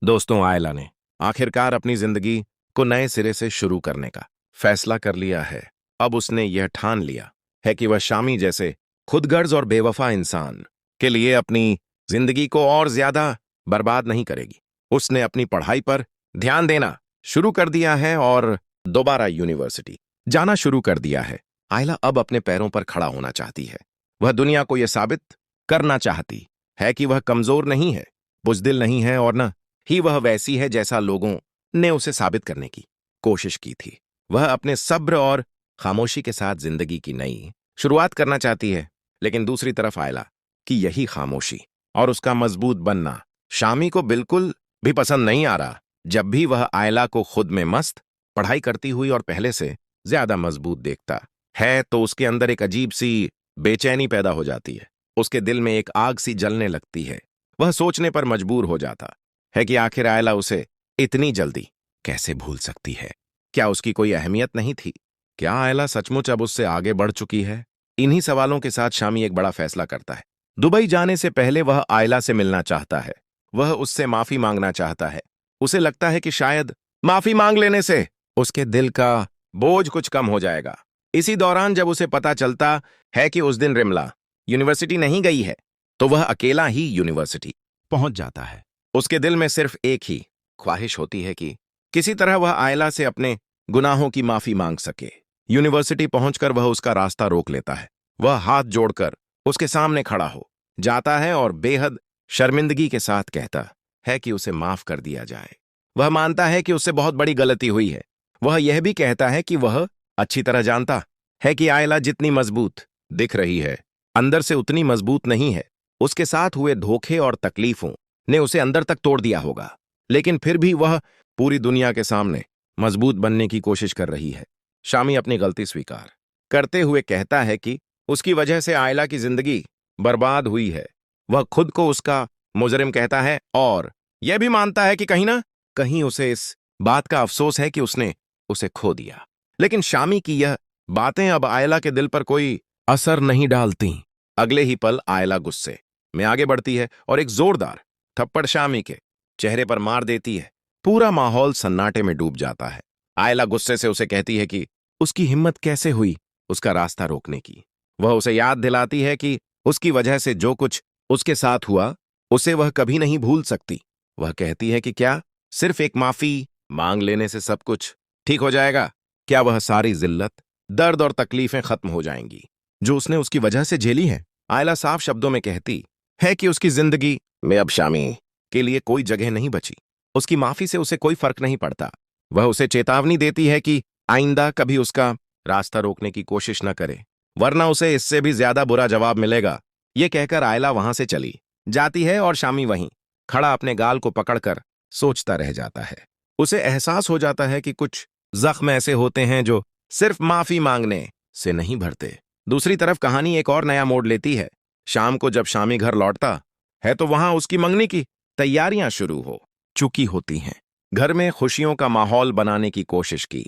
दोस्तों, आयला ने आखिरकार अपनी जिंदगी को नए सिरे से शुरू करने का फैसला कर लिया है। अब उसने यह ठान लिया है कि वह शामी जैसे खुदगर्ज और बेवफा इंसान के लिए अपनी जिंदगी को और ज्यादा बर्बाद नहीं करेगी। उसने अपनी पढ़ाई पर ध्यान देना शुरू कर दिया है और दोबारा यूनिवर्सिटी जाना शुरू कर दिया है। आयला अब अपने पैरों पर खड़ा होना चाहती है। वह दुनिया को यह साबित करना चाहती है कि वह कमजोर नहीं है, बुज़दिल नहीं है और न ही वह वैसी है जैसा लोगों ने उसे साबित करने की कोशिश की थी। वह अपने सब्र और खामोशी के साथ जिंदगी की नई शुरुआत करना चाहती है। लेकिन दूसरी तरफ आयला कि यही खामोशी और उसका मजबूत बनना शामी को बिल्कुल भी पसंद नहीं आ रहा। जब भी वह आयला को खुद में मस्त पढ़ाई करती हुई और पहले से ज्यादा मजबूत देखता है तो उसके अंदर एक अजीब सी बेचैनी पैदा हो जाती है। उसके दिल में एक आग सी जलने लगती है। वह सोचने पर मजबूर हो जाता है कि आखिर आयला उसे इतनी जल्दी कैसे भूल सकती है। क्या उसकी कोई अहमियत नहीं थी? क्या आयला सचमुच अब उससे आगे बढ़ चुकी है? इन्हीं सवालों के साथ शामी एक बड़ा फैसला करता है। दुबई जाने से पहले वह आयला से मिलना चाहता है। वह उससे माफी मांगना चाहता है। उसे लगता है कि शायद माफी मांग लेने से उसके दिल का बोझ कुछ कम हो जाएगा। इसी दौरान जब उसे पता चलता है कि उस दिन रिमला यूनिवर्सिटी नहीं गई है तो वह अकेला ही यूनिवर्सिटी पहुंच जाता है। उसके दिल में सिर्फ एक ही ख्वाहिश होती है कि किसी तरह वह आयला से अपने गुनाहों की माफी मांग सके। यूनिवर्सिटी पहुंचकर वह उसका रास्ता रोक लेता है। वह हाथ जोड़कर उसके सामने खड़ा हो जाता है और बेहद शर्मिंदगी के साथ कहता है कि उसे माफ कर दिया जाए। वह मानता है कि उससे बहुत बड़ी गलती हुई है। वह यह भी कहता है कि वह अच्छी तरह जानता है कि आयला जितनी मजबूत दिख रही है अंदर से उतनी मजबूत नहीं है। उसके साथ हुए धोखे और तकलीफों ने उसे अंदर तक तोड़ दिया होगा, लेकिन फिर भी वह पूरी दुनिया के सामने मजबूत बनने की कोशिश कर रही है। शामी अपनी गलती स्वीकार करते हुए कहता है कि उसकी वजह से आयला की जिंदगी बर्बाद हुई है। वह खुद को उसका मुजरिम कहता है और यह भी मानता है कि कहीं ना कहीं उसे इस बात का अफसोस है कि उसने उसे खो दिया। लेकिन शामी की यह बातें अब आयला के दिल पर कोई असर नहीं डालती। अगले ही पल आयला गुस्से में आगे बढ़ती है और एक जोरदार थप्पड़ शामी के चेहरे पर मार देती है। पूरा माहौल सन्नाटे में डूब जाता है। आयला गुस्से से उसे कहती है कि उसकी हिम्मत कैसे हुई उसका रास्ता रोकने की। वह उसे याद दिलाती है कि उसकी वजह से जो कुछ उसके साथ हुआ उसे वह कभी नहीं भूल सकती। वह कहती है कि क्या सिर्फ एक माफी मांग लेने से सब कुछ ठीक हो जाएगा? क्या वह सारी जिल्लत, दर्द और तकलीफें खत्म हो जाएंगी जो उसने उसकी वजह से झेली है? आयला साफ शब्दों में कहती है कि उसकी जिंदगी में अब शामी के लिए कोई जगह नहीं बची। उसकी माफी से उसे कोई फर्क नहीं पड़ता। वह उसे चेतावनी देती है कि आइंदा कभी उसका रास्ता रोकने की कोशिश न करे, वरना उसे इससे भी ज्यादा बुरा जवाब मिलेगा। ये कहकर आयला वहां से चली जाती है और शामी वहीं खड़ा अपने गाल को पकड़कर सोचता रह जाता है। उसे एहसास हो जाता है कि कुछ जख्म ऐसे होते हैं जो सिर्फ माफी मांगने से नहीं भरते। दूसरी तरफ कहानी एक और नया मोड़ लेती है। शाम को जब शामी घर लौटता है तो वहां उसकी मंगनी की तैयारियां शुरू हो चुकी होती हैं। घर में खुशियों का माहौल बनाने की कोशिश की